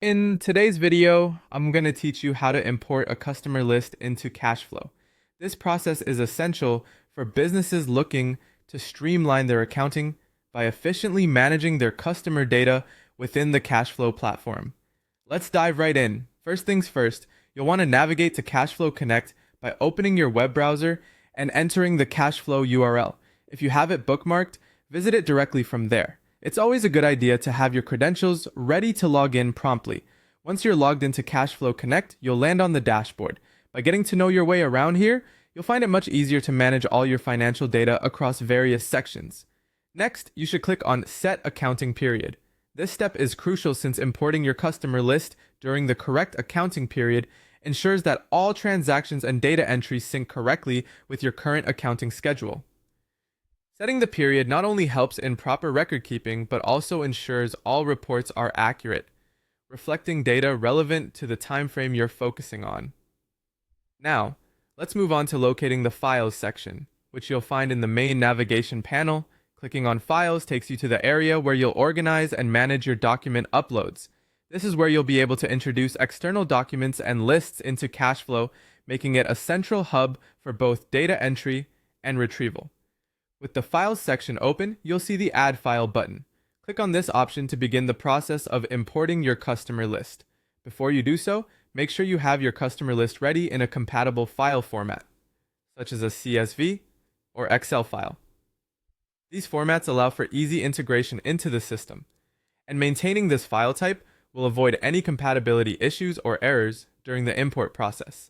In today's video, I'm going to teach you how to import a customer list into Kashflow. This process is essential for businesses looking to streamline their accounting by efficiently managing their customer data within the Kashflow platform. Let's dive right in. First things first, you'll want to navigate to Kashflow Connect by opening your web browser and entering the Kashflow URL. If you have it bookmarked, visit it directly from there. It's always a good idea to have your credentials ready to log in promptly. Once you're logged into Kashflow Connect, you'll land on the dashboard. By getting to know your way around here, you'll find it much easier to manage all your financial data across various sections. Next, you should click on Set Accounting Period. This step is crucial since importing your customer list during the correct accounting period ensures that all transactions and data entries sync correctly with your current accounting schedule. Setting the period not only helps in proper record keeping, but also ensures all reports are accurate, reflecting data relevant to the time frame you're focusing on. Now, let's move on to locating the Files section, which you'll find in the main navigation panel. Clicking on Files takes you to the area where you'll organize and manage your document uploads. This is where you'll be able to introduce external documents and lists into Kashflow, making it a central hub for both data entry and retrieval. With the Files section open, you'll see the Add File button. Click on this option to begin the process of importing your customer list. Before you do so, make sure you have your customer list ready in a compatible file format, such as a CSV or Excel file. These formats allow for easy integration into the system, and maintaining this file type will avoid any compatibility issues or errors during the import process.